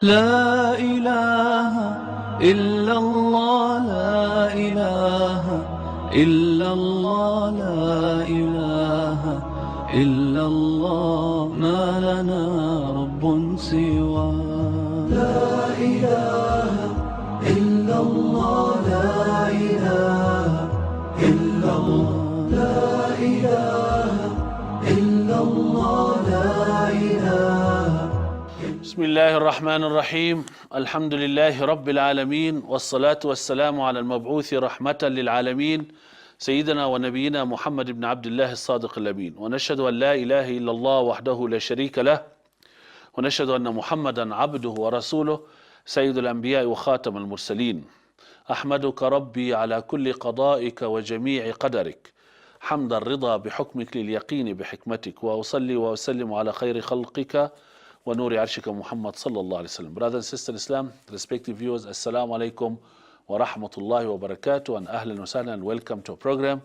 لا إله إلا الله لا إله إلا الله لا إله إلا الله ما لنا رب سوى لا إله إلا الله لا إله إلا الله لا إله إلا الله لا إله. بسم الله الرحمن الرحيم. الحمد لله رب العالمين، والصلاة والسلام على المبعوث رحمة للعالمين سيدنا ونبينا محمد بن عبد الله الصادق الأمين، ونشهد أن لا إله إلا الله وحده لا شريك له، ونشهد أن محمدا عبده ورسوله سيد الأنبياء وخاتم المرسلين. أحمدك ربي على كل قضائك وجميع قدرك، حمد الرضا بحكمك لليقين بحكمتك، وأصلي وأسلم على خير خلقك ونور عرشك Muhammad sallallahu alayhi wa sallam. Brothers and sisters in Islam, respective viewers, Assalamu alaikum wa rahmatullahi wa barakatuh, and ahlan wa sahlan, and welcome to our program.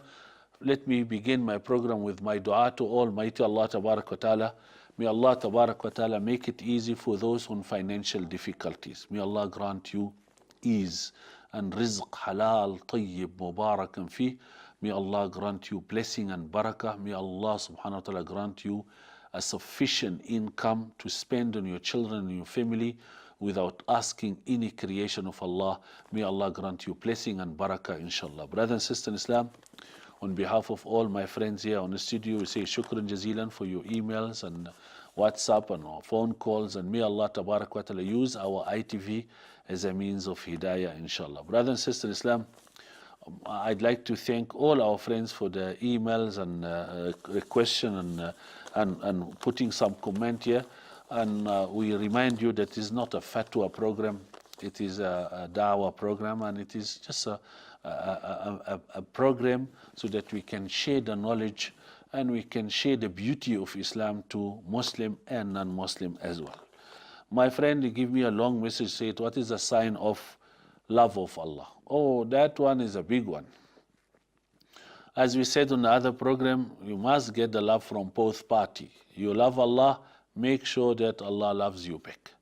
Let me begin my program with my dua to Almighty Allah tabarak wa ta'ala. May Allah tabarak wa ta'ala make it easy for those on financial difficulties. May Allah grant you ease and rizq halal, tayyib, mubarakan fi. May Allah grant you blessing and barakah. May Allah subhanahu wa ta'ala grant you a sufficient income to spend on your children and your family without asking any creation of Allah. May Allah grant you blessing and barakah, inshallah. Brothers and sisters in Islam, on behalf of all my friends here on the studio, we say shukran jazilan for your emails and WhatsApp and phone calls, and may Allah tabarak wa ta'ala use our ITV as a means of hidayah, inshallah. Brothers and sisters in Islam, I'd like to thank all our friends for the emails and question and putting some comment here. And we remind you that it is not a fatwa program, it is a dawah program, and it is just a program so that we can share the knowledge and we can share the beauty of Islam to Muslim and non-Muslim as well. My friend, he gave me a long message, said, what is the sign of love of Allah? Oh, that one is a big one. As we said on the other program, you must get the love from both parties. You love Allah, make sure that Allah loves you back.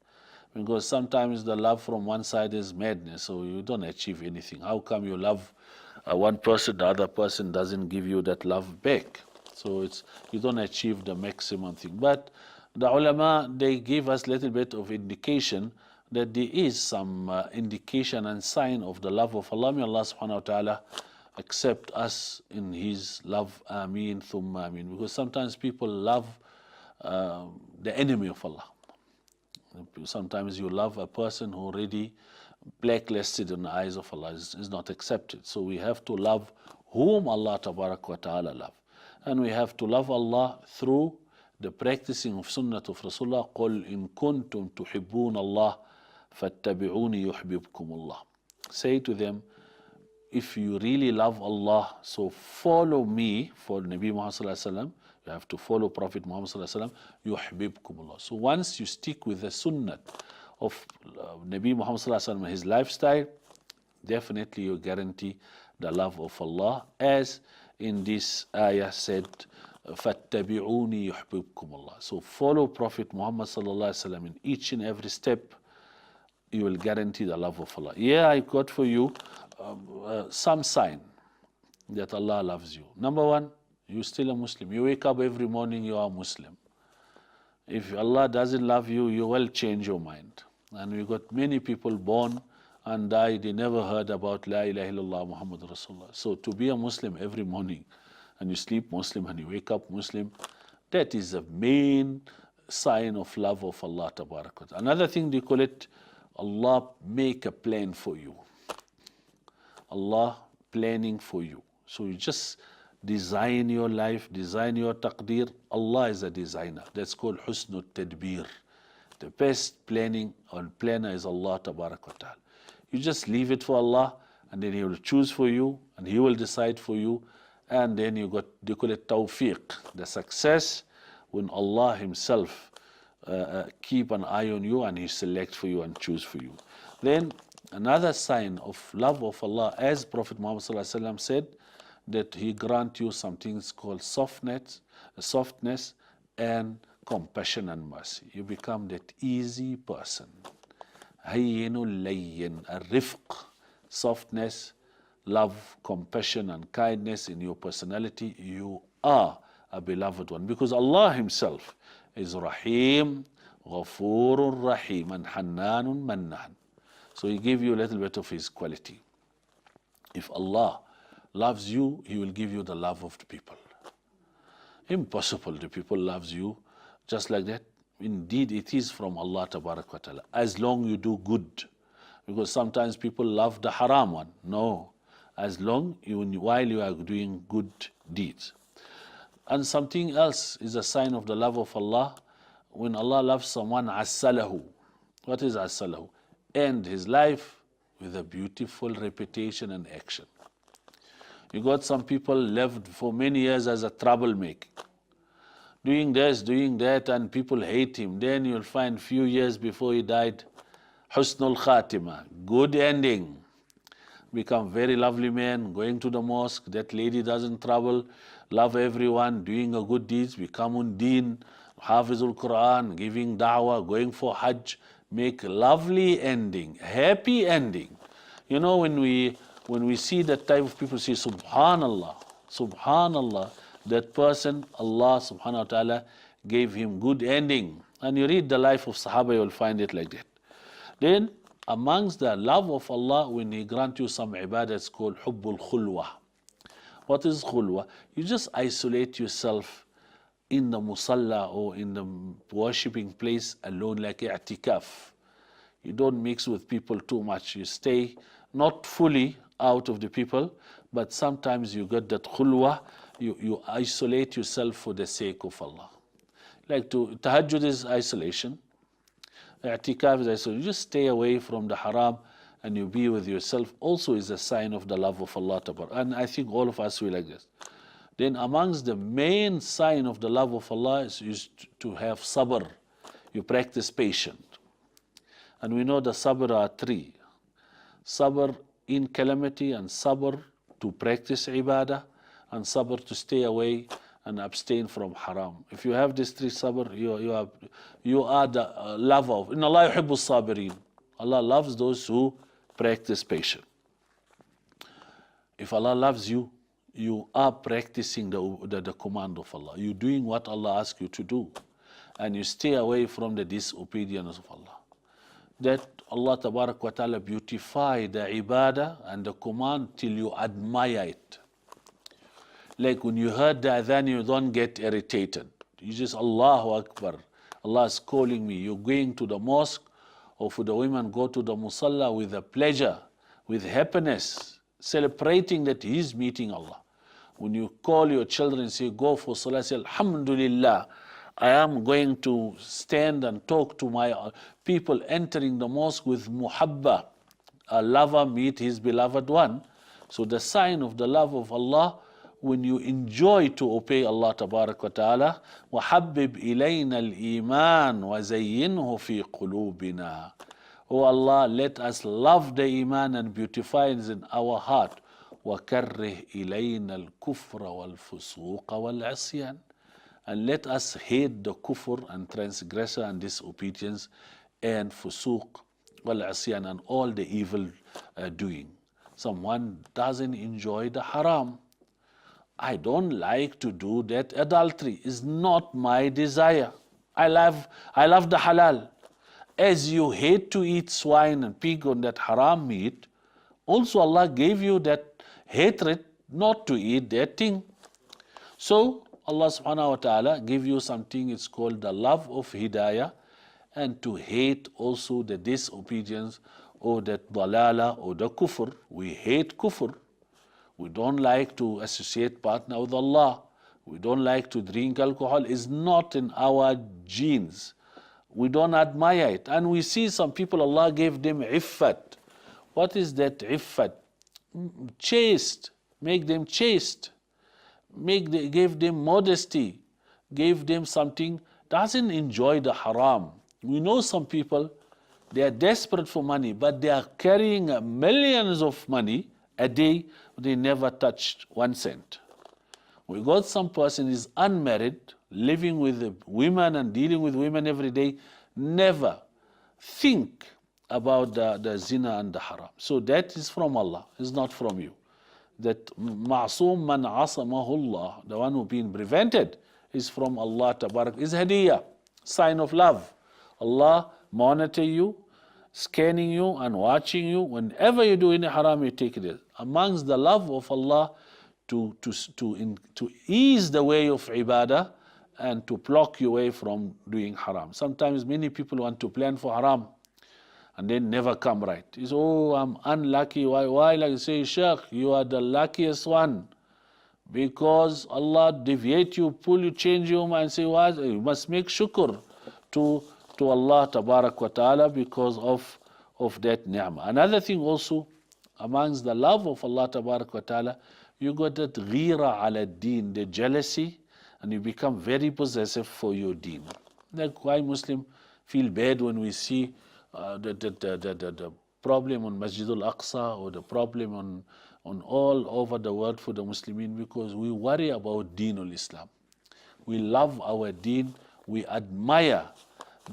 Because sometimes the love from one side is madness, so you don't achieve anything. How come you love one person, the other person doesn't give you that love back? So you don't achieve the maximum thing. But the ulama, they give us a little bit of indication that there is some indication and sign of the love of Allah. May Allah subhanahu wa ta'ala accept us in His love. Ameen, thumma ameen. Because sometimes people love the enemy of Allah. Sometimes you love a person who already blacklisted in the eyes of Allah, is not accepted. So we have to love whom Allah tabarak wa ta'ala love. And we have to love Allah through the practicing of sunnah of Rasulullah. قُلْ إِن كُنْتُمْ تُحِبُّونَ اللَّهِ فَاتَّبِعُونِي يُحْبِبْكُمُ اللَّهِ. Say to them, if you really love Allah, so follow me, for Nabi Muhammad sallallahu alaihi wasallam. You have to follow Prophet Muhammad sallallahu alaihi wasallam. يُحْبِبْكُمُ اللَّهِ. So once you stick with the sunnah of Nabi Muhammad sallallahu alaihi wasallam, his lifestyle, definitely you guarantee the love of Allah, as in this ayah said, فَاتَّبِعُونِي يُحْبِبْكُمُ اللَّهِ. So follow Prophet Muhammad sallallahu alaihi wasallam in each and every step. You will guarantee the love of Allah. Yeah, I got for you some sign that Allah loves you. Number one, you're still a Muslim. You wake up every morning, you are a Muslim. If Allah doesn't love you, you will change your mind. And we got many people born and die, they never heard about La ilaha illallah Muhammad Rasulullah. So to be a Muslim every morning, and you sleep Muslim and you wake up Muslim, that is a main sign of love of Allah tabarak wa ta'ala. Another thing they call it, Allah make a plan for you. Allah planning for you. So you just design your life, design your taqdeer. Allah is a designer. That's called husnul tadbir. The best planning or planner is Allah tabarak wa ta'ala. You just leave it for Allah, and then He will choose for you, and He will decide for you, and then they call it tawfiq, the success, when Allah Himself keep an eye on you and He select for you and choose for you. Then another sign of love of Allah, as Prophet Muhammad sallallahu alaihi wasallam said, that He grant you some things called softness and compassion and mercy. You become that easy person. Hayyinul layyin, a rifq, softness, love, compassion, and kindness in your personality. You are a beloved one, because Allah Himself is Rahim, Ghafurur Rahim, and Hannanun Mannan. So He gave you a little bit of His quality. If Allah loves you, He will give you the love of the people. Impossible the people loves you just like that. Indeed, it is from Allah Tabarak wa Ta'ala, as long you do good. Because sometimes people love the haram one. No, as long while you are doing good deeds. And something else is a sign of the love of Allah. When Allah loves someone, assalahu. What is assalahu? End his life with a beautiful reputation and action. You got some people lived for many years as a troublemaker, doing this, doing that, and people hate him. Then you'll find few years before he died, husnul khatima, good ending. Become very lovely man, going to the mosque, that lady doesn't trouble, love everyone, doing a good deeds, become undeen, hafizul Quran, giving da'wah, going for hajj, make lovely ending, happy ending. You know, when we see that type of people, say subhanallah, subhanallah, that person, Allah subhanahu wa ta'ala gave him good ending. And you read the life of Sahaba, you will find it like that. Then amongst the love of Allah, when He grant you some ibadah, it's called hubbul khulwa. What is khulwa? You just isolate yourself in the musalla or in the worshipping place alone, like i'tikaf. You don't mix with people too much. You stay not fully out of the people, but sometimes you get that khulwa. You isolate yourself for the sake of Allah. Like tahajjud is isolation. I'tikaf is isolation. You just stay away from the haram and you be with yourself. Also is a sign of the love of Allah. And I think all of us will like this. Then amongst the main sign of the love of Allah is to have sabr. You practice patience. And we know the sabr are three. Sabr in calamity, and sabr to practice ibadah, and sabr to stay away and abstain from haram. If you have these three sabr, you are the lover of. Inna Allah yuhibbu sabirin. Allah loves those who practice patience. If Allah loves you, you are practicing the command of Allah. You're doing what Allah asks you to do. And you stay away from the disobedience of Allah. That Allah Tabarak wa Ta'ala beautify the ibadah and the command till you admire it. Like when you heard the adhan, you don't get irritated. You just, Allahu Akbar, Allah is calling me. You're going to the mosque, or for the women, go to the musalla with a pleasure, with happiness, celebrating that He's meeting Allah. When you call your children, say, go for salah, say, Alhamdulillah, I am going to stand and talk to my people entering the mosque with muhabba. A lover meet his beloved one. So the sign of the love of Allah, when you enjoy to obey Allah Tabarak wa Ta'ala, وَحَبِّبْ إِلَيْنَا الْإِيمَانِ وَزَيِّنْهُ فِي قُلُوبِنَا. Oh Allah, let us love the Iman and beautify it in our heart. وَكَرِّهْ إِلَيْنَا الْكُفْرَ وَالْفُسُوقَ وَالْعِصْيَانِ. And let us hate the kufr and transgressor and disobedience and fusuq wal-asyan and all the evil doing. Someone doesn't enjoy the haram. I don't like to do that. Adultery is not my desire. I love the halal. As you hate to eat swine and pig on that haram meat, also Allah gave you that hatred not to eat that thing. So Allah subhanahu wa ta'ala give you something, it's called the love of hidayah, and to hate also the disobedience or that dalala or the kufr. We hate kufr. We don't like to associate partner with Allah. We don't like to drink alcohol. It's not in our genes. We don't admire it. And we see some people, Allah gave them iffat. What is that iffat? Chaste. Make them chaste. Gave them modesty. Gave them something. Doesn't enjoy the haram. We know some people, they are desperate for money, but they are carrying millions of money a day. They never touched 1 cent. We got some person is unmarried, living with women and dealing with women every day, never think about the zina and the haram. So that is from Allah, it's not from you. That ma'soom man asamahullah, the one who been prevented, is from Allah tabarak, is hadiyah, sign of love. Allah monitor you, scanning you and watching you. Whenever you do any haram, you take it. Amongst the love of Allah to ease the way of ibadah and to block you away from doing haram. Sometimes many people want to plan for haram and then never come right. It's, oh, I'm unlucky. Why? Like you say, Sheikh, you are the luckiest one. Because Allah deviate you, pull you, change you, and say, what? You must make shukr to Allah tabarak wa ta'ala because of that ni'mah. Another thing also, amongst the love of Allah tabarak wa ta'ala, you got that ghira ala deen, the jealousy, and you become very possessive for your deen. Like why Muslims feel bad when we see the problem on Masjid al-Aqsa or the problem on all over the world for the Muslimin, because we worry about Deen al-Islam. We love our deen, we admire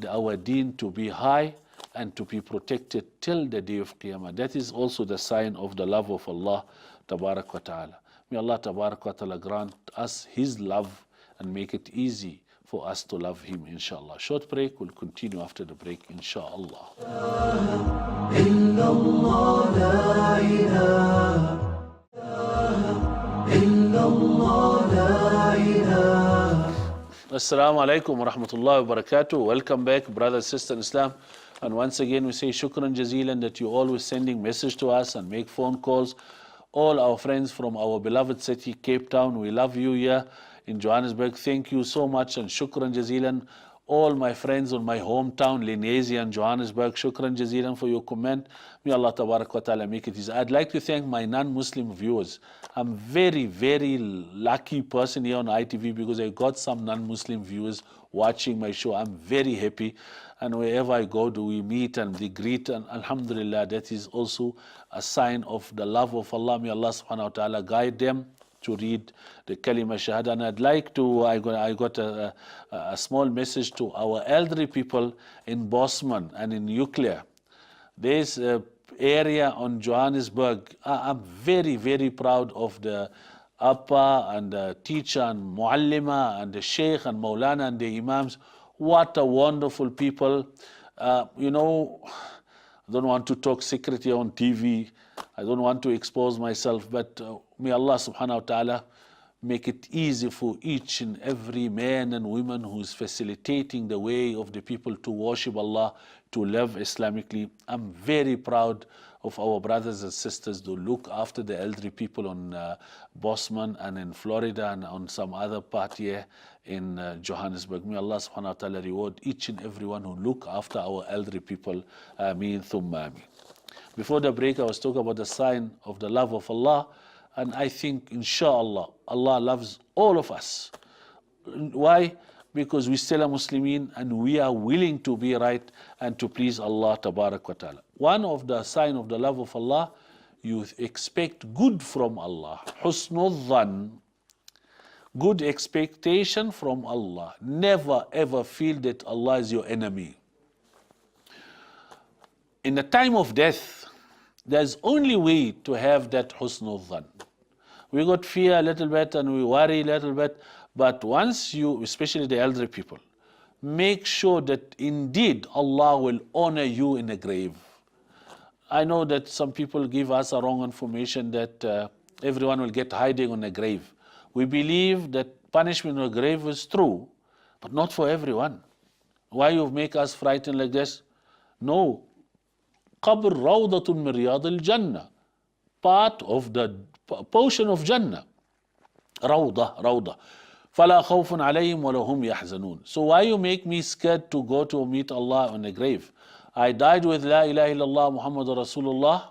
our deen to be high and to be protected till the day of Qiyamah. That is also the sign of the love of Allah tabarak wa ta'ala. May Allah tabarak wa ta'ala grant us His love and make it easy for us to love Him, inshallah. Short break, we'll continue after the break, inshallah. Assalamu alaikum wa rahmatullahi wa barakatuh. Welcome back, brothers and sisters in Islam. And once again, we say shukran jazeelan that you always sending message to us and make phone calls. All our friends from our beloved city, Cape Town, we love you here in Johannesburg. Thank you so much and shukran jazeelan. All my friends on my hometown, Lenasia and Johannesburg, shukran jazeelan for your comment. May Allah tabarak wa ta'ala make it easy. I'd like to thank my non-Muslim viewers. I'm very, very lucky person here on ITV because I got some non-Muslim viewers watching my show. I'm very happy. And wherever I go, we meet and they greet. And alhamdulillah, that is also a sign of the love of Allah. May Allah subhanahu wa ta'ala guide them to read the kalima shahada. And I'd like to, I got a small message to our elderly people in Bosman and in Nuclear. There's an area on Johannesburg. I'm very, very proud of the Appa and the teacher and Muallima and the Sheikh and Maulana and the Imams. What a wonderful people. You know, I don't want to talk secretly on TV. I don't want to expose myself, but may Allah subhanahu wa ta'ala make it easy for each and every man and woman who is facilitating the way of the people to worship Allah, to live Islamically. I'm very proud of our brothers and sisters to look after the elderly people on Bosman and in Florida and on some other part here in Johannesburg. May Allah subhanahu wa ta'ala reward each and everyone who look after our elderly people. Ameen thumma ameen. Before the break, I was talking about the sign of the love of Allah, and I think, inshallah, Allah loves all of us. Why? Because we still are Muslimin and we are willing to be right and to please Allah tabarak wa ta'ala. One of the sign of the love of Allah, you expect good from Allah. Husnul dhan, good expectation from Allah. Never ever feel that Allah is your enemy. In the time of death, there's only way to have that husnul dhan. We got fear a little bit and we worry a little bit, but once you, especially the elderly people, make sure that indeed Allah will honor you in the grave. I know that some people give us a wrong information that everyone will get hiding on the grave. We believe that punishment on the grave is true, but not for everyone. Why you make us frightened like this? No. Qabr rawdatun min riyadil Jannah. Part of the portion of Jannah. Rawda. فَلَا خَوْفٌ عَلَيْهِمْ وَلَا هُمْ يَحْزَنُونَ. So why you make me scared to go to meet Allah on the grave? I died with La ilaha illallah Muhammadur Rasulullah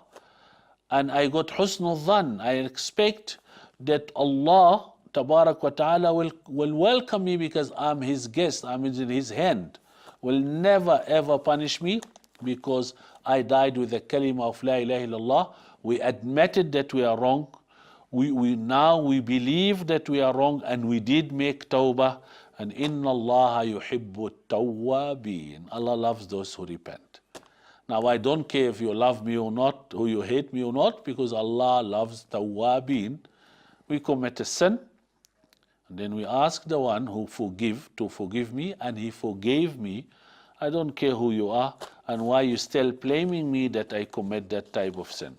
and I got husnul dhan. I expect that Allah tabarak wa ta'ala will welcome me because I'm His guest, I'm in His hand. Will never ever punish me because I died with the kalima of La ilaha illallah. We admitted that we are wrong. We believe that we are wrong and we did make tawbah. And inna Allah yuhibbu tawwabin. Allah loves those who repent. Now, I don't care if you love me or not, or you hate me or not, because Allah loves tawwabin. We commit a sin, and then we ask the one who to forgive me, and he forgave me. I don't care who you are and why you still blaming me that I commit that type of sin.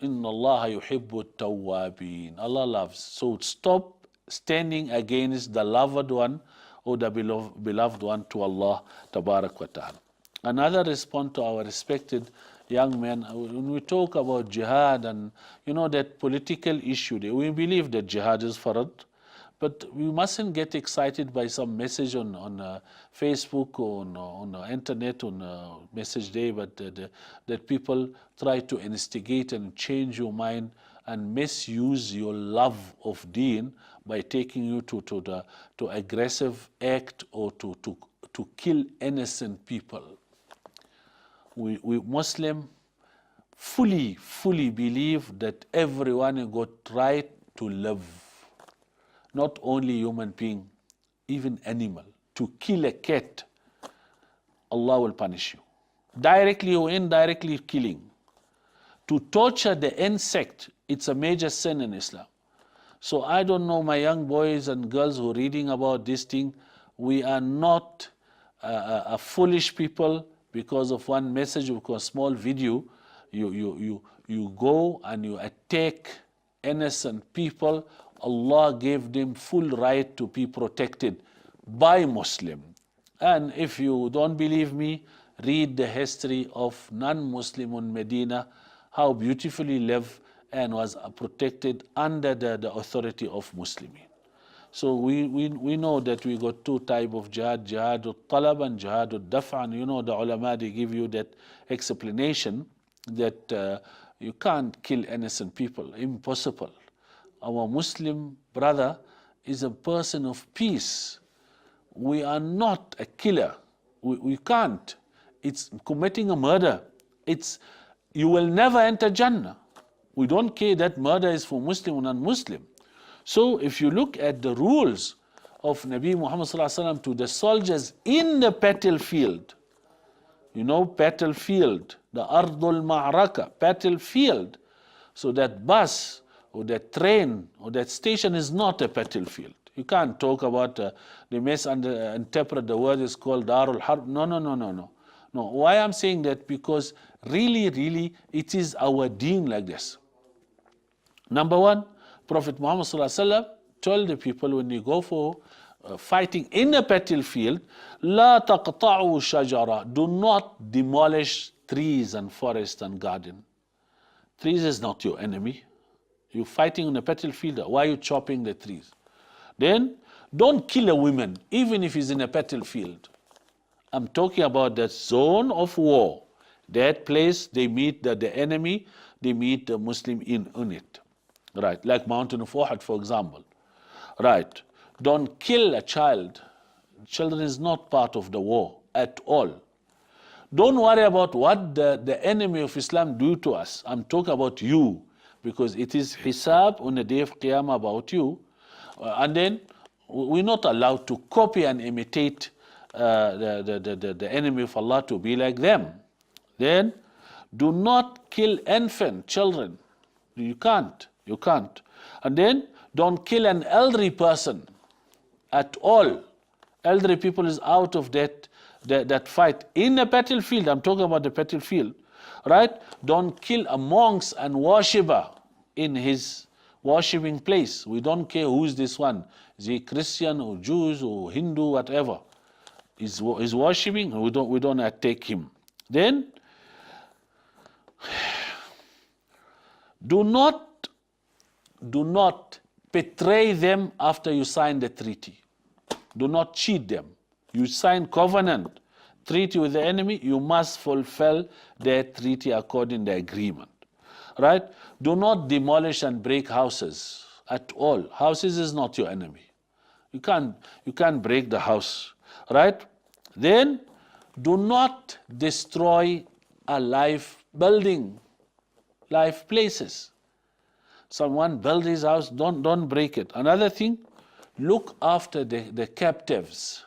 Inna Allah yuhibbu tawwabin. Allah loves. So stop standing against the loved one or the beloved one to Allah tabarak wa ta'ala. Another response to our respected young men, when we talk about jihad and that political issue, we believe that jihad is farad, but we mustn't get excited by some message on Facebook or on the internet, on message day, but that people try to instigate and change your mind and misuse your love of deen by taking you to aggressive act or to kill innocent people. We Muslim fully believe that everyone got right to live. Not only human being, even animal. To kill a cat, Allah will punish you. Directly or indirectly killing. To torture the insect, it's a major sin in Islam. So I don't know, my young boys and girls who are reading about this thing, we are not a foolish people because of one message or a small video. You go and you attack innocent people. Allah gave them full right to be protected by Muslim. And if you don't believe me, read the history of non-Muslim in Medina, how beautifully lived and was protected under the authority of Muslimin. So we know that we got two types of jihad, jihad al-talab and jihad al-daf', and the ulama, they give you that explanation that you can't kill innocent people, impossible. Our Muslim brother is a person of peace. We are not a killer. We can't. It's committing a murder. You will never enter Jannah. We don't care that murder is for Muslim or non-Muslim. So if you look at the rules of Nabi Muhammad ﷺ to the soldiers in the battlefield, battlefield, the Ardul Ma'raka, battlefield. So that bus or that train or that station is not a battlefield. You can't talk about, they misinterpret the word is called Darul Harb. No. Why I'm saying that? Because really, it is our deen like this. Number one, Prophet Muhammad ﷺ told the people when you go for fighting in a battlefield, La taqta'u shajara, do not demolish trees and forest and garden. Trees is not your enemy. You're fighting on a battlefield, why are you chopping the trees? Then, don't kill a woman, even if he's in a battlefield. I'm talking about that zone of war. That place, they meet the enemy, they meet the Muslim in it. Right, like Mountain of Uhud, for example. Right, don't kill a child. Children is not part of the war at all. Don't worry about what the enemy of Islam do to us. I'm talking about you, because it is hisab on the day of Qiyamah about you. And then we're not allowed to copy and imitate the enemy of Allah to be like them. Then do not kill infant children. You can't. And then don't kill an elderly person at all. Elderly people is out of that fight. In a battlefield, I'm talking about the battlefield, right? Don't kill a monk and worshipper in his worshipping place. We don't care who's this one. Is he Christian or Jews or Hindu, whatever. Is worshipping, we don't attack him. Then do not betray them after you sign the treaty. Do not cheat them. You sign covenant, treaty with the enemy, you must fulfill that treaty according to the agreement. Right? Do not demolish and break houses at all. Houses is not your enemy. You can't break the house. Right? Then do not destroy a life building, life places. Someone build his house, don't break it. Another thing, look after the captives,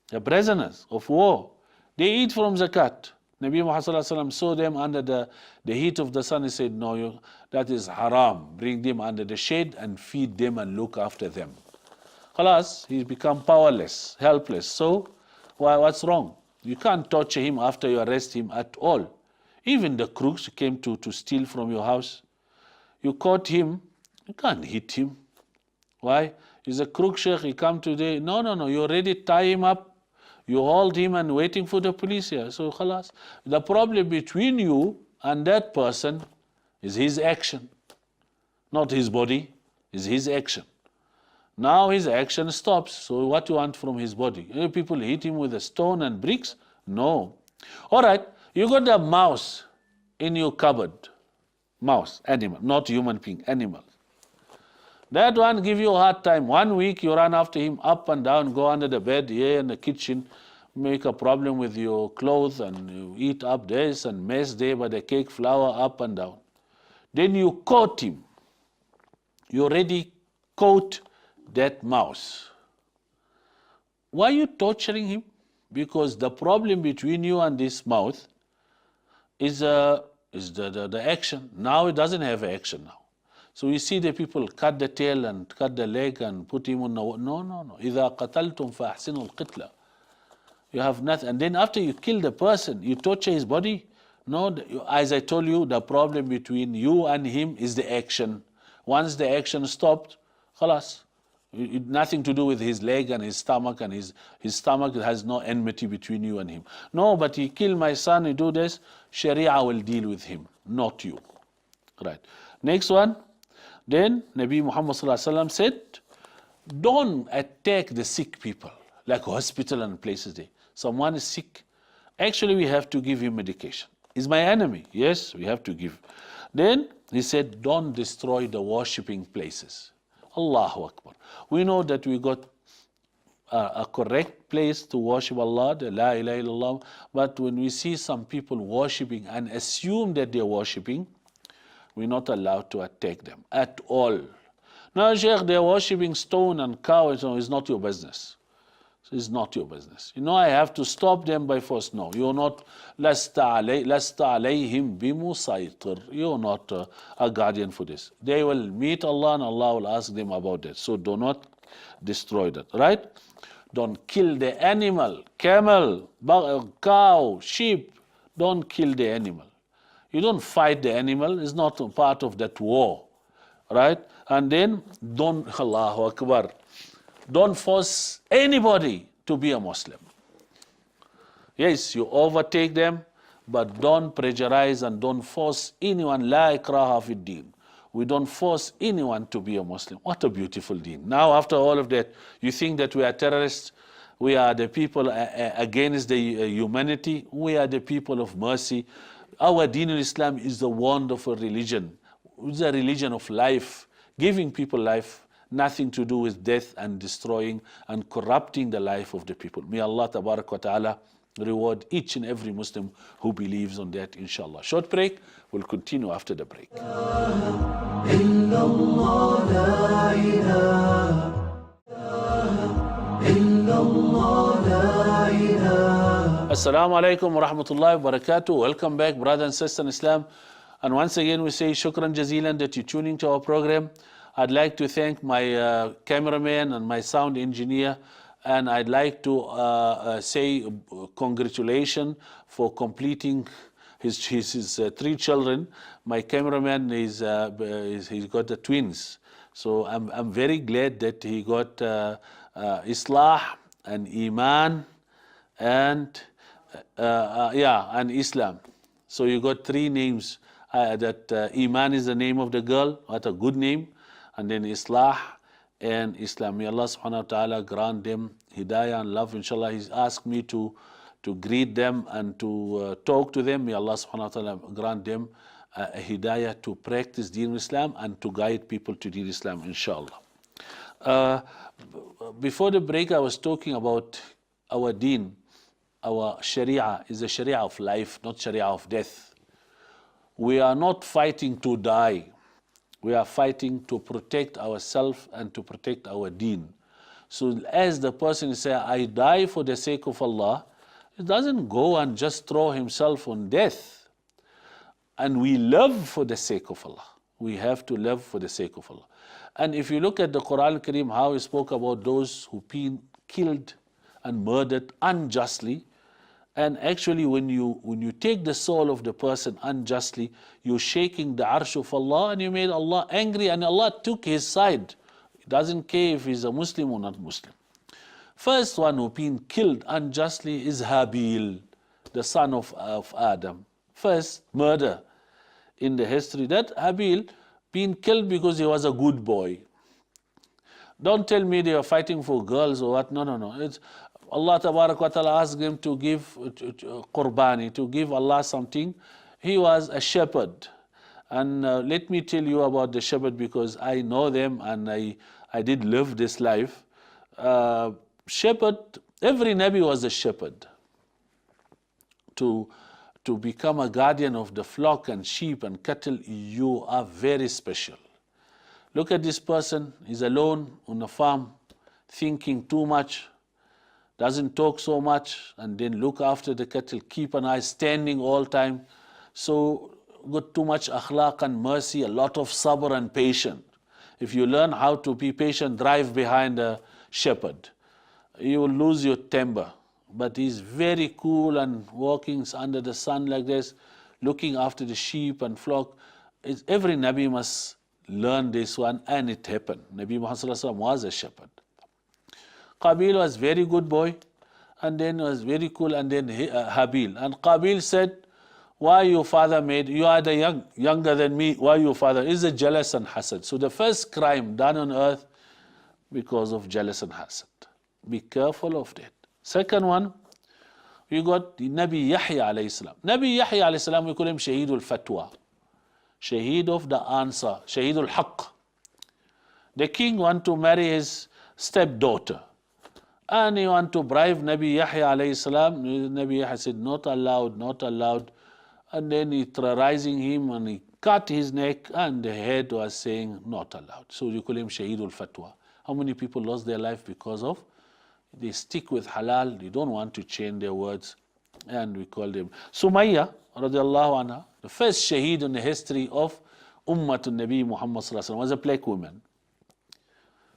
the prisoners of war. They eat from zakat. Nabi Muhammad sallallahu alaihi wasallam saw them under the heat of the sun. He said, no, that is haram. Bring them under the shade and feed them and look after them. Khalas, he's become powerless, helpless. So, what's wrong? You can't torture him after you arrest him at all. Even the crooks who came to steal from your house, you caught him, you can't hit him. Why? He's a crook, Sheikh, he come today. No, you already tie him up. You hold him and waiting for the police here. So, khalas. The problem between you and that person is his action. Not his body, is his action. Now his action stops. So what do you want from his body? People hit him with a stone and bricks? No. All right, you got a mouse in your cupboard. Mouse, animal, not human being, animal. That one give you a hard time. 1 week you run after him up and down, go under the bed, here in the kitchen, make a problem with your clothes, and you eat up this and mess there by the cake flour up and down. Then you caught him. You already caught that mouse. Why are you torturing him? Because the problem between you and this mouse is the action. Now it doesn't have action now. So you see the people cut the tail and cut the leg and put him on the... No. إِذَا قَتَلْتُمْ فَأَحْسِنُوا الْقِتْلَةِ. You have nothing. And then after you kill the person, you torture his body. No, as I told you, the problem between you and him is the action. Once the action stopped, khalas. Nothing to do with his leg and his stomach, and his stomach has no enmity between you and him. No, but he killed my son, he do this, Sharia will deal with him, not you. Right. Next one. Then Nabi Muhammad said, don't attack the sick people, like hospital and places there. Someone is sick. Actually, we have to give him medication. He's my enemy. Yes, we have to give. Then he said, don't destroy the worshipping places. Allahu Akbar. We know that we got a correct place to worship Allah, the La ilaha illallah. But when we see some people worshipping and assume that they're worshipping, we're not allowed to attack them at all. Now, Sheikh, they're worshipping stone and cow, so it's not your business. It's not your business. You know, I have to stop them by force. No, you're not. لَسْتَ عَلَيْهِمْ بِمُسَيْطِرٍ. You're not a guardian for this. They will meet Allah and Allah will ask them about that. So do not destroy that, right? Don't kill the animal, camel, cow, sheep. Don't kill the animal. You don't fight the animal. It's not a part of that war, right? And then don't, Allahu Akbar, don't force anybody to be a Muslim. Yes, you overtake them, but don't pressurize and don't force anyone. La ikraha fi din. We don't force anyone to be a Muslim. What a beautiful deen. Now, after all of that, you think that we are terrorists? We are the people against the humanity. We are the people of mercy. Our deen in Islam is a wonderful religion. It's a religion of life, giving people life, nothing to do with death and destroying and corrupting the life of the people. May Allah Tabarak wa Ta'ala reward each and every Muslim who believes on that, inshallah. Short break, we'll continue after the break. Assalamu alaikum wa rahmatullahi wa barakatuh. Welcome back, brothers and sisters in Islam. And once again, we say shukran jazilan that you're tuning to our program. I'd like to thank my cameraman and my sound engineer. And I'd like to say congratulations for completing his 3 children. My cameraman he's got the twins. So I'm very glad that he got Islah and Iman and and Islam. So you got 3 names. That Iman is the name of the girl. What a good name. And then Islah and Islam. May Allah subhanahu wa ta'ala grant them hidayah and love. Inshallah, He's asked me to greet them and to talk to them. May Allah subhanahu wa ta'ala grant them a hidayah to practice Deen Islam and to guide people to Deen Islam, inshallah. Before the break, I was talking about our Deen. Our Sharia is a Sharia of life, not Sharia of death. We are not fighting to die. We are fighting to protect ourselves and to protect our deen. So as the person says, I die for the sake of Allah, He doesn't go and just throw himself on death. And we live for the sake of Allah. We have to live for the sake of Allah. And if you look at the Quran Kareem, how he spoke about those who've been killed and murdered unjustly, and actually when you take the soul of the person unjustly, you're shaking the arsh of Allah and you made Allah angry, and Allah took his side. He doesn't care if he's a Muslim or not Muslim. First one who been killed unjustly is Habil, the son of Adam. First murder in the history, that Habil been killed because he was a good boy. Don't tell me they were fighting for girls or what. No. It's Allah Tabarak wa Ta'ala asked him to give qurbani, to give Allah something. He was a shepherd. And let me tell you about the shepherd, because I know them and I did live this life. Shepherd, every Nabi was a shepherd. To become a guardian of the flock and sheep and cattle, you are very special. Look at this person, he's alone on a farm, thinking too much, doesn't talk so much, and then look after the cattle, keep an eye, standing all time. So got too much akhlaq and mercy, a lot of sabr and patience. If you learn how to be patient, drive behind a shepherd, you will lose your temper. But he's very cool and walking under the sun like this, looking after the sheep and flock. Every Nabi must learn this one, and it happened. Nabi Muhammad was a shepherd. Qabil was very good boy, and then was very cool, and then Habil. And Qabil said, why your father made, you are the younger than me, why your father? Is a jealous and hasad. So the first crime done on earth because of jealous and hasad. Be careful of that. Second one, we got the Nabi Yahya alayhi salam. Nabi Yahya alayhi salam, we call him Shaheedul Fatwa. Shaheed of the answer, Shaheedul Haqq. The king want to marry his stepdaughter, and he want to bribe Nabi Yahya alayhi salam. Nabi Yahya said, not allowed, not allowed. And then he terrorizing him and he cut his neck, and the head was saying, not allowed. So you call him Shaheedul Fatwa. How many people lost their life because of they stick with halal, they don't want to change their words, and we call them. Sumayya radiallahu anha, the first shaheed in the history of Ummatul Nabi Muhammad sallallahu alaihi wasallam, was a black woman.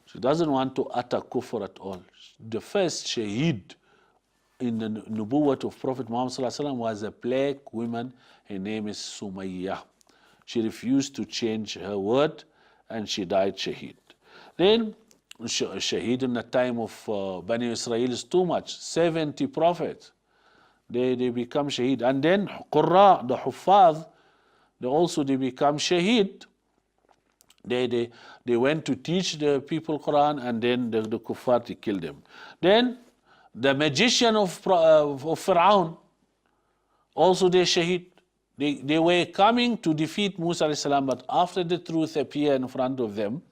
She doesn't want to utter kufr at all. The first shaheed in the nubuwwat of Prophet Muhammad sallallahu alaihi wasallam was a black woman. Her name is Sumayya. She refused to change her word, and she died shaheed. Then shaheed in the time of Bani Israel is too much. 70 prophets, they become shaheed. And then Qurra, the Huffaz, they become shaheed. They went to teach the people Quran, and then the kuffar, they killed them. Then the magician of Fir'aun, also they shaheed. They were coming to defeat Musa alayhi salam, but after the truth appeared in front of them,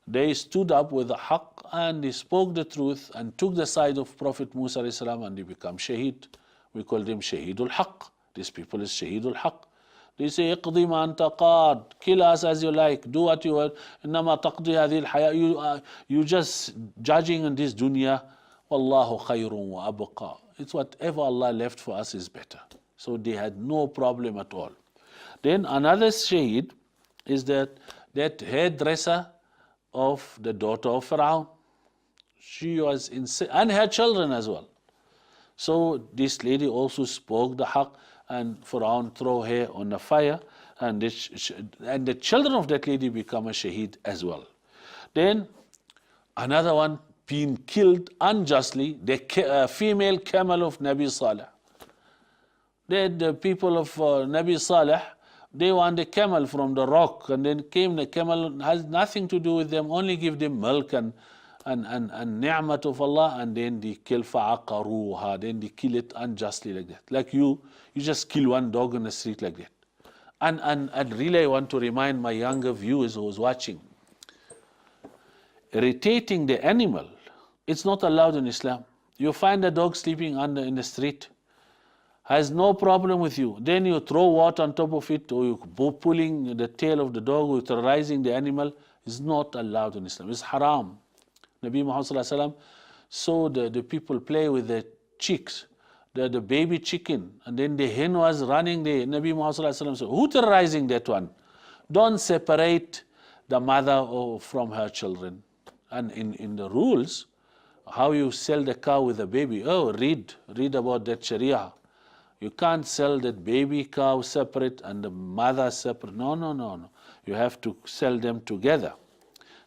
they stood up with the haqq and they spoke the truth and took the side of Prophet Musa alayhi salam, and they become shaheed. We call them Shaheedul Haqq. These people is Shaheedul Haqq. They say, اقضي ما أنت قاد, kill us as you like, do what you want. إنما تقضي هذه الحياة. You just judging in this dunya. والله خير وأبقى. It's whatever Allah left for us is better. So they had no problem at all. Then another shaheed is that hairdresser of the daughter of Pharaoh. She was insane, and her children as well. So this lady also spoke the haqq, and Pharaoh threw her on the fire, and the children of that lady become a shaheed as well. Then another one being killed unjustly, the female camel of Nabi Saleh. The people of Nabi Saleh, they want the camel from the rock, and then came the camel, has nothing to do with them, only give them milk and ni'mat of Allah, and then they kill fa'aqaruha, then they kill it unjustly like that. Like you just kill one dog in the street like that. And really I want to remind my younger viewers who's watching, irritating the animal, it's not allowed in Islam. You find a dog sleeping in the street, has no problem with you. Then you throw water on top of it, or you pulling the tail of the dog, or terrorizing the animal, is not allowed in Islam. It's haram. Nabi Muhammad sallallahu alaihi wasallam saw the people play with their chicks. the baby chicken, and then the hen was running there. Nabi Muhammad said, who terrorizing that one? Don't separate the mother from her children. And in the rules, how you sell the cow with the baby, read about that Sharia. You can't sell that baby cow separate and the mother separate. No. You have to sell them together.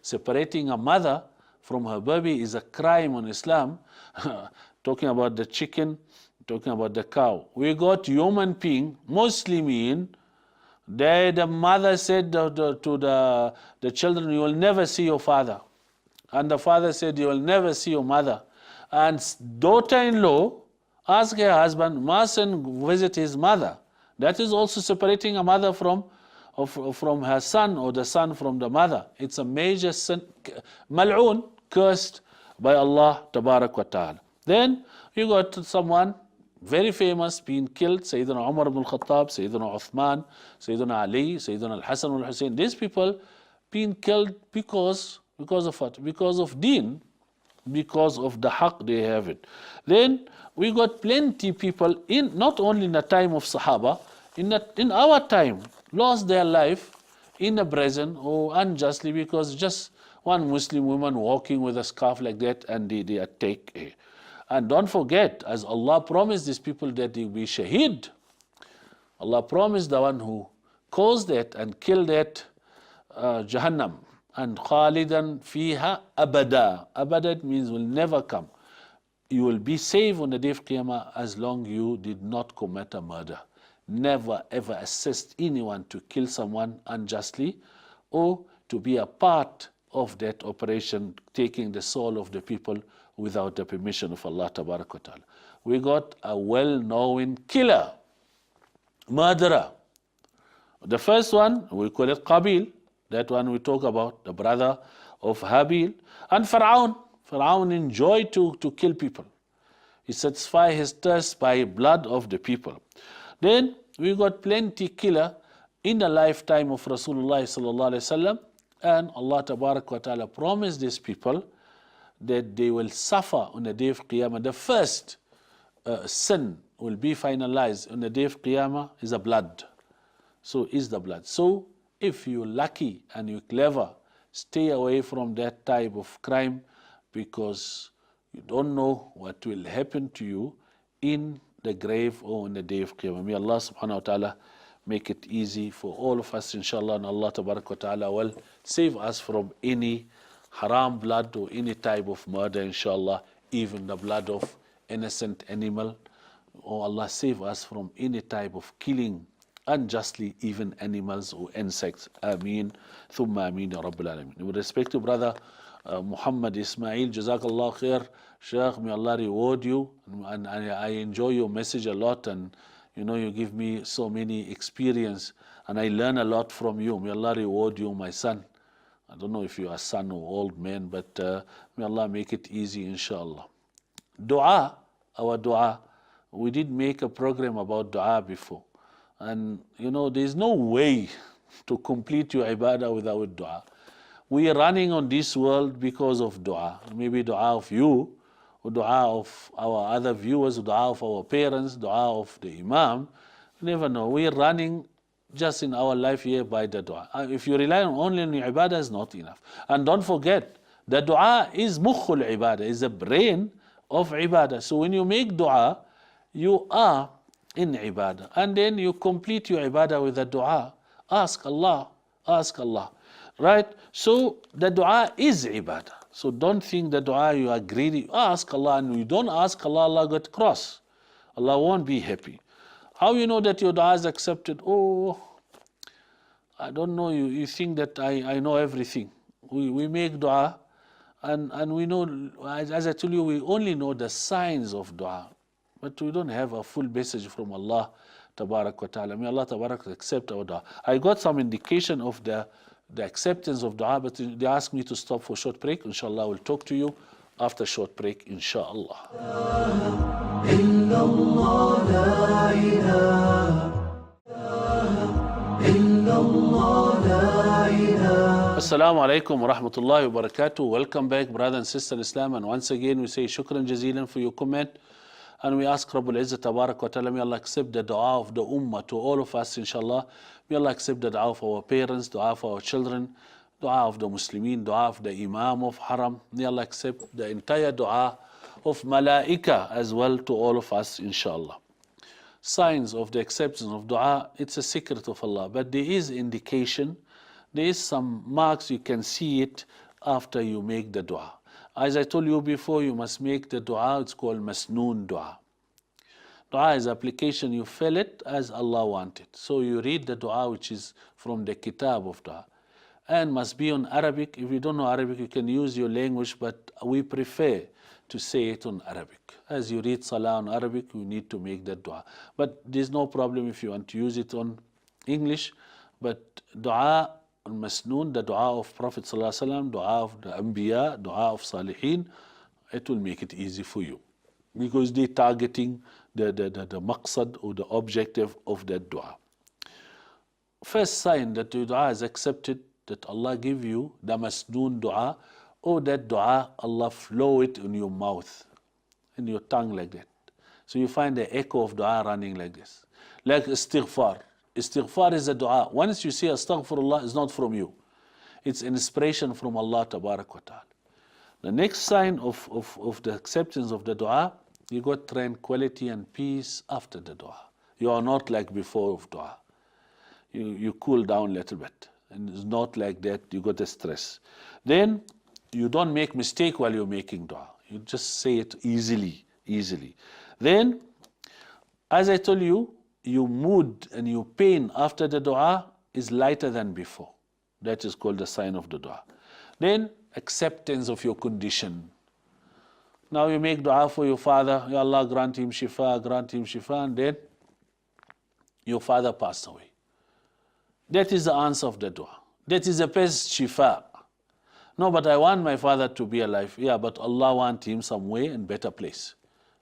Separating a mother from her baby is a crime in Islam. Talking about the chicken, talking about the cow. We got human being, Muslimin, the mother said to the children, you will never see your father. And the father said, you will never see your mother. And daughter-in-law asked her husband, mustn't visit his mother. That is also separating a mother from her son, or the son from the mother. It's a major sin, mal'oon, cursed by Allah Tabarak wa Ta'ala. Then you got someone very famous being killed, Sayyidina Umar ibn al-Khattab, Sayyidina Uthman, Sayyidina Ali, Sayyidina al-Hasan al-Hussein. These people being killed because of what? Because of deen, because of the haqq they have it. Then we got plenty people, not only in the time of Sahaba, in our time, lost their life in the prison or unjustly because just one Muslim woman walking with a scarf like that and they attack her. And don't forget, as Allah promised these people that they will be shaheed, Allah promised the one who caused that and killed that Jahannam, and khalidan fiha abada. Abada means will never come. You will be saved on the day of Qiyamah as long you did not commit a murder. Never ever assist anyone to kill someone unjustly or to be a part of that operation, taking the soul of the people without the permission of Allah Tabarak wa Ta'ala. We got a well-known killer, murderer. The first one, we call it Qabil. That one we talk about, the brother of Habil. And Pharaoh. Pharaoh enjoyed to kill people. He satisfied his thirst by blood of the people. Then we got plenty killer in the lifetime of Rasulullah sallallahu alaihi wasallam, and Allah Tabarak wa Ta'ala promised these people that they will suffer on the day of Qiyamah. The first sin will be finalized on the day of Qiyamah is the blood. So is the blood. So if you're lucky and you're clever, stay away from that type of crime, because you don't know what will happen to you in the grave or on the day of Qiyamah. May Allah subhanahu wa ta'ala make it easy for all of us, inshallah, and Allah tabarak wa ta'ala will save us from any haram blood or any type of murder, inshallah, even the blood of innocent animal. Oh Allah, save us from any type of killing unjustly, even animals or insects. Ameen. Thumma ameen ya Rabbil Alameen. With respect to brother Muhammad Ismail, Jazakallah khair. Sheikh, may Allah reward you. And I enjoy your message a lot, and you give me so many experience, and I learn a lot from you. May Allah reward you, my son. I don't know if you are a son or old man, but may Allah make it easy, inshallah. Dua, our dua. We did make a program about dua before. And there's no way to complete your ibadah without dua. We are running on this world because of dua. Maybe dua of you, or dua of our other viewers, or dua of our parents, dua of the imam. You never know. We are running just in our life here by the dua. If you rely only on your ibadah, is not enough. And don't forget, the dua is mukhul ibadah, is the brain of ibadah. So when you make dua, you are in ibadah. And then you complete your ibadah with the dua. Ask Allah, ask Allah. Right? So the dua is ibadah. So don't think the dua you are greedy. Ask Allah, and you don't ask Allah, Allah get cross. Allah won't be happy. How you know that your dua is accepted? Oh, I don't know. You think that I know everything. We make dua, and we know, as I told you, we only know the signs of dua. But we don't have a full message from Allah Tabarak wa Ta'ala. May Allah Tabarak accept our dua. I got some indication of the acceptance of dua, but they asked me to stop for a short break. Inshallah, I will talk to you after short break, inshallah. Assalamu alaikum wa rahmatullahi wa barakatuh. Welcome back, brother and sister in Islam. And once again, we say shukran jazilan for your comment. And we ask Rabbul Izzat Tabarak wa Ta'ala, may Allah accept the dua of the Ummah to all of us, inshallah. May Allah accept the dua of our parents, dua of our children, dua of the Muslimin, dua of the Imam of Haram. May Allah accept the entire dua of Malaika as well to all of us, inshallah. Signs of the acceptance of dua, it's a secret of Allah, but there is indication, there is some marks, you can see it after you make the dua. As I told you before, you must make the dua, it's called masnoon dua. Dua is application, you fill it as Allah wanted. So you read the dua which is from the kitab of dua, and must be on Arabic. If you don't know Arabic, you can use your language, but we prefer to say it on Arabic. As you read Salah on Arabic, you need to make that dua. But there's no problem if you want to use it on English. But dua on Masnoon, the dua of Prophet ﷺ, dua of the Anbiya, dua of Salihin, it will make it easy for you. Because they're targeting the maqsad or the objective of that dua. First sign that your dua is accepted, that Allah give you the Masnoon dua, or that dua, Allah flow it in your mouth, in your tongue like that. So you find the echo of dua running like this. Like istighfar. Istighfar is a dua. Once you say astaghfirullah, it's not from you. It's inspiration from Allah Tabarak wa Ta'ala. The next sign of the acceptance of the dua, you got tranquility and peace after the dua. You are not like before of dua. You cool down a little bit. And it's not like that, you got the stress. Then you don't make mistake while you're making dua. You just say it easily. Then, as I told you, your mood and your pain after the dua is lighter than before. That is called the sign of the dua. Then, acceptance of your condition. Now you make dua for your father, Ya Allah grant him shifa, and then your father passed away. That is the answer of the dua. That is the best shifa. No, but I want my father to be alive. Yeah, but Allah wants him somewhere in better place.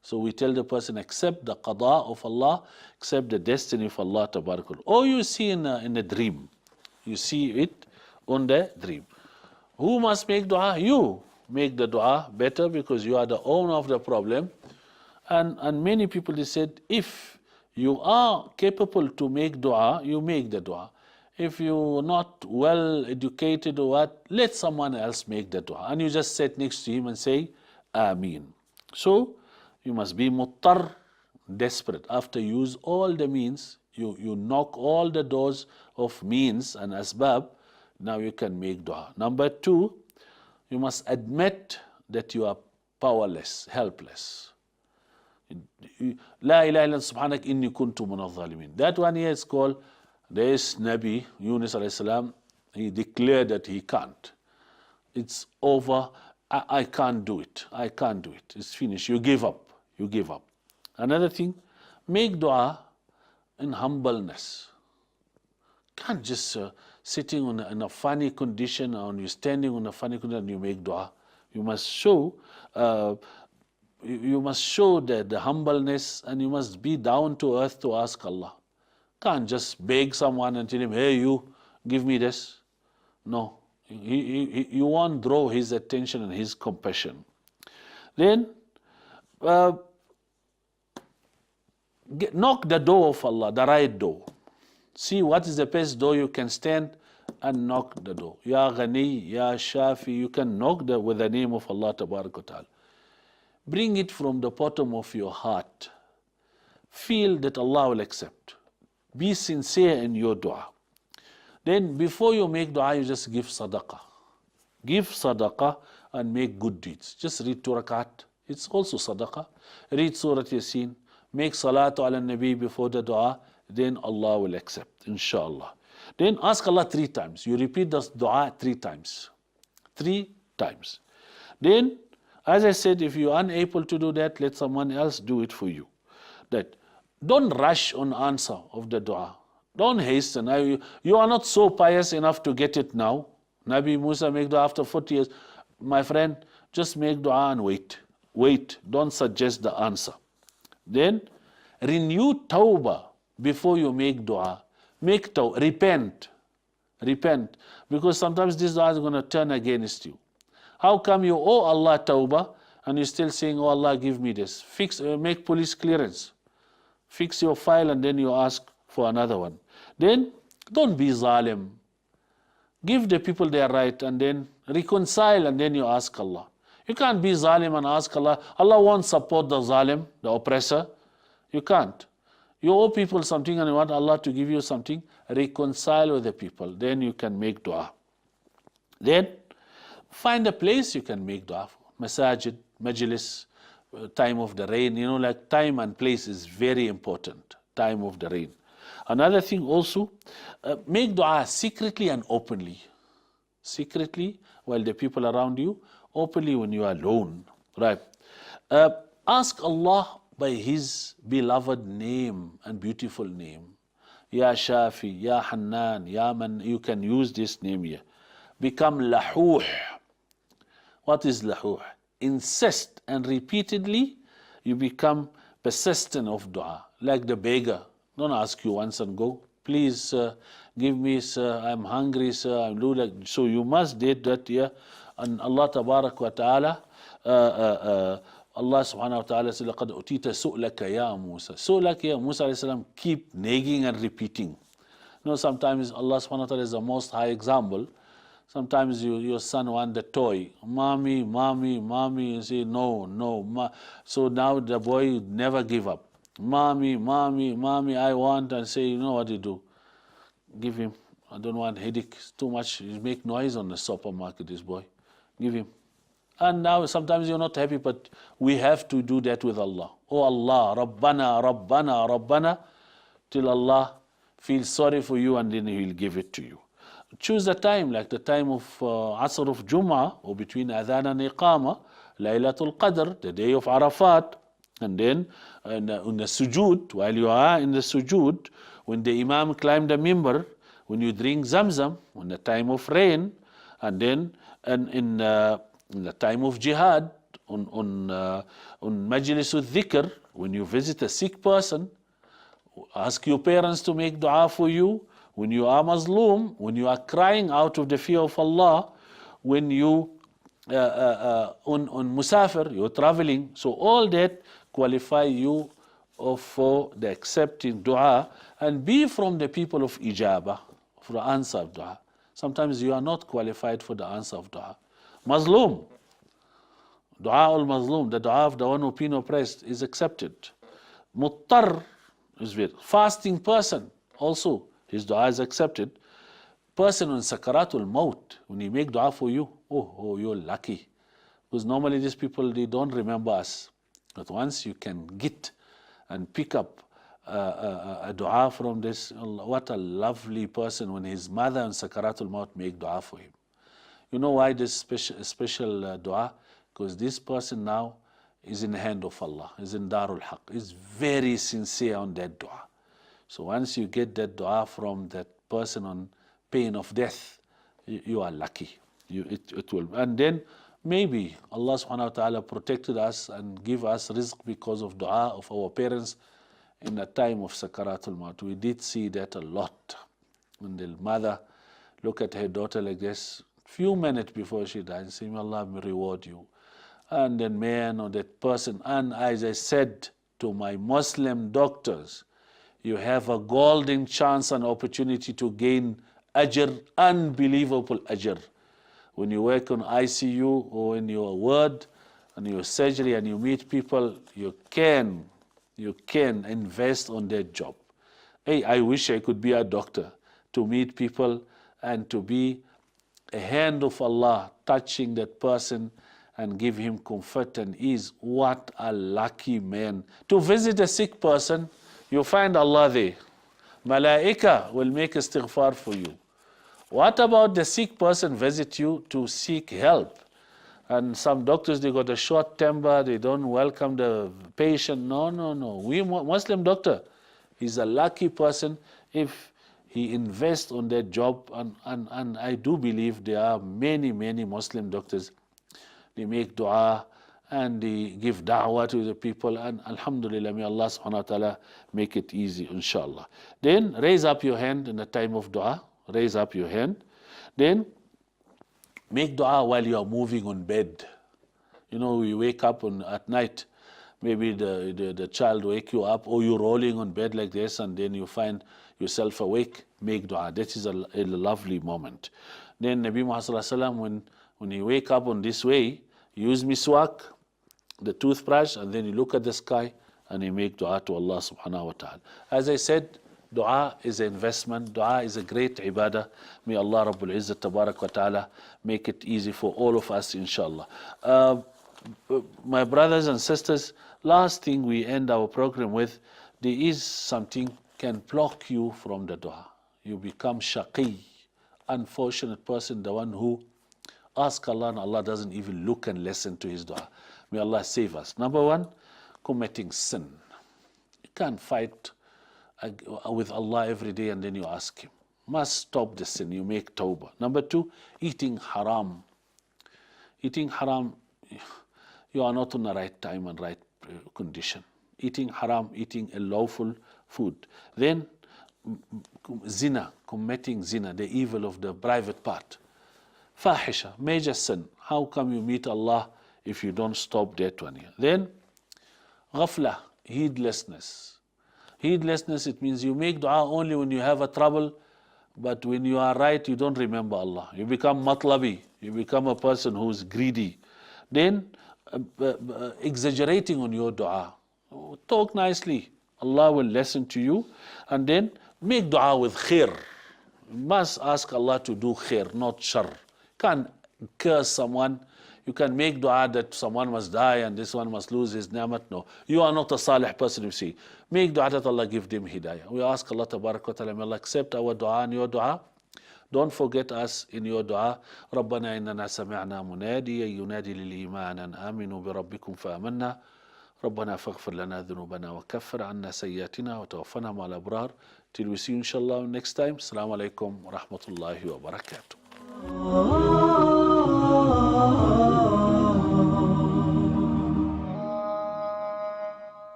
So we tell the person, accept the qada of Allah, accept the destiny of Allah Tabarakul. Or you see in a dream. You see it on the dream. Who must make dua? You make the dua better because you are the owner of the problem. And many people, they said, if you are capable to make dua, you make the dua. If you're not well educated or what, let someone else make the dua. And you just sit next to him and say, Ameen. So, you must be muttar, desperate. After you use all the means, you knock all the doors of means and asbab, now you can make dua. Number two, you must admit that you are powerless, helpless. La ilaha illa subhanak inni kuntu minadh dhalimin. That one here is called, there is Nabi Yunus alayhi salam, he declared that he can't. It's over, I can't do it, it's finished, you give up. Another thing, make dua in humbleness. Can't just sitting in a funny condition, or you standing in a funny condition and you make dua. You must show the humbleness, and you must be down to earth to ask Allah. Can't just beg someone and tell him, hey, you, give me this. No, you won't draw his attention and his compassion. Then, knock the door of Allah, the right door. See what is the best door you can stand and knock the door. Ya Ghani, Ya Shafi, you can knock with the name of Allah Tabarak wa Ta'ala. Bring it from the bottom of your heart. Feel that Allah will accept. Be sincere in your dua. Then before you make dua, you just give sadaqah. Give sadaqah and make good deeds. Just read 2 rakat. It's also sadaqah. Read Surah Yasin. Make salatu ala nabi before the dua. Then Allah will accept, inshallah. Then ask Allah 3 times. You repeat this dua 3 times. 3 times. Then, as I said, if you're unable to do that, let someone else do it for you. That don't rush on answer of the dua. Don't hasten. You are not so pious enough to get it now. Nabi Musa make dua after 40 years. My friend, just make dua and wait. Wait. Don't suggest the answer. Then renew tawbah before you make dua. Make tawbah. Repent. Repent. Because sometimes this dua is going to turn against you. How come you owe Allah tawbah and you're still saying, oh Allah, give me this. Make police clearance. Fix your file and then you ask for another one. Then don't be zalim. Give the people their right and then reconcile and then you ask Allah. You can't be zalim and ask Allah. Allah won't support the zalim, the oppressor. You can't. You owe people something and you want Allah to give you something. Reconcile with the people. Then you can make dua. Then find a place you can make dua. Masajid, majlis, time of the rain. Like time and place is very important. Time of the rain. Another thing also, make dua secretly and openly. Secretly while the people around you, openly when you are alone. Right. Ask Allah by His beloved name and beautiful name. Ya Shafi, Ya Hannan, Ya Man. You can use this name here. Become lahuh. What is lahuh? Insist and repeatedly you become persistent of dua. Like the beggar. Don't ask you once and go. Please, sir, give me, sir. I'm hungry, sir. I'm like. So you must did that here. And Allah Tabarak wa Ta'ala, Allah Subhanahu wa Ta'ala said, لَقَدْ أُتِيتَ سُؤْلَكَ يَا مُوسَى. Su'lak ya Musa alayhi salam, keep nagging and repeating. Sometimes Allah Subhanahu wa Ta'ala is the most high example. Sometimes your son wants the toy. Mommy, mommy, mommy. You say, no, no. So now the boy never give up. Mommy, mommy, mommy, I want. And say, you know what you do? Give him. I don't want headache. It's too much. You make noise on the supermarket, this boy. Give him. And now sometimes you're not happy, but we have to do that with Allah. Oh Allah, Rabbana, Rabbana, Rabbana, till Allah feels sorry for you and then He will give it to you. Choose the time, like the time of Asr of Jum'ah, or between Adhan and Iqamah, Laylatul Qadr, the day of Arafat, and then in the sujood, while you are in the sujood, when the Imam climbed the mimbar, when you drink Zamzam, when the time of rain, and then in the time of jihad, on Majlisul Dhikr, when you visit a sick person, ask your parents to make dua for you. When you are Muslim, when you are crying out of the fear of Allah, when you on Musafir, you're traveling. So all that qualify you for the accepting dua, and be from the people of ijabah, for the answer of dua. Sometimes you are not qualified for the answer of dua. Mazlum, dua al-mazlum, the dua of the one who been oppressed, is accepted. Muttar is very fasting person also, his dua is accepted. Person on sakaratul maut, when he make dua for you, oh, you're lucky. Because normally these people, they don't remember us. But once you can get and pick up a dua from this, what a lovely person when his mother on sakaratul maut make dua for him. You know why this special dua? Because this person now is in the hand of Allah, is in Darul Haq, is very sincere on that dua. So once you get that dua from that person on pain of death, you are lucky. It will. And then maybe Allah subhanahu wa ta'ala protected us and give us rizq because of dua of our parents in the time of sakaratul maut. We did see that a lot. When the mother look at her daughter like this, few minutes before she died, say, may Allah reward you. And then man or that person, and as I said to my Muslim doctors, you have a golden chance and opportunity to gain ajr, unbelievable ajr. When you work on ICU or in your ward and your surgery and you meet people, you can invest on that job. Hey, I wish I could be a doctor, to meet people and to be a hand of Allah touching that person and give him comfort and ease. What a lucky man. To visit a sick person, you find Allah there. Malaika will make istighfar for you. What about the sick person visit you to seek help? And some doctors, they got a short temper, they don't welcome the patient. No. We Muslim doctor, he's a lucky person if he invests on that job. And I do believe there are many Muslim doctors. They make dua and they give da'wah to the people, and alhamdulillah, may Allah subhanahu wa ta'ala make it easy, inshallah. Then raise up your hand in the time of dua. Raise up your hand. Then make dua while you are moving on bed. You know, you wake up at night, maybe the child wake you up, or you're rolling on bed like this, and then you find yourself awake, make dua. That is a lovely moment. Then Nabi Muhammad sallallahu alaihi wasallam, when you wake up on this way, use miswak, the toothbrush, and then you look at the sky and you make dua to Allah subhanahu wa ta'ala. As I said, dua is an investment. Dua is a great ibadah. May Allah Rabbul Izzat Tabarak wa Ta'ala make it easy for all of us, inshallah. My brothers and sisters, last thing we end our program with, there is something can block you from the dua. You become shaqi, unfortunate person, the one who asks Allah and Allah doesn't even look and listen to his dua. May Allah save us. Number one, committing sin. You can't fight with Allah every day and then you ask him. Must stop the sin, you make tawbah. Number two, eating haram. Eating haram, you are not on the right time and right condition. Eating haram, eating a lawful food. Then zina, committing zina, the evil of the private part. Fahisha, major sin. How come you meet Allah if you don't stop that one here? Then ghafla, heedlessness. Heedlessness, it means you make dua only when you have a trouble, but when you are right, you don't remember Allah. You become matlabi. You become a person who is greedy. Then exaggerating on your dua. Talk nicely. Allah will listen to you. And then make dua with khair. You must ask Allah to do khair, not shar. Can't curse someone. You can make dua that someone must die and this one must lose his ni'mat. No, you are not a salih person, you see. Make dua that Allah give them hidayah. We ask Allah tabarak wa ta'ala, may Allah accept our dua and your dua. Don't forget us in your dua. ربنا إننا سمعنا مناديا ينادي للإيمان أن آمنوا بربكم فآمنا ربنا فاغفر لنا ذنوبنا وكفر عنا سيئاتنا وتوفنا مع الأبرار. Till we see you inshallah next time. Assalamu alaikum wa rahmatullahi wa barakatuh.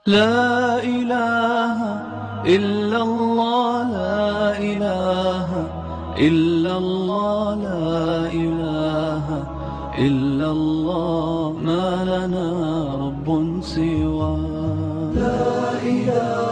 لا إله إلا الله لا إله إلا الله لا إله إلا الله ما لنا رب سواه لا إله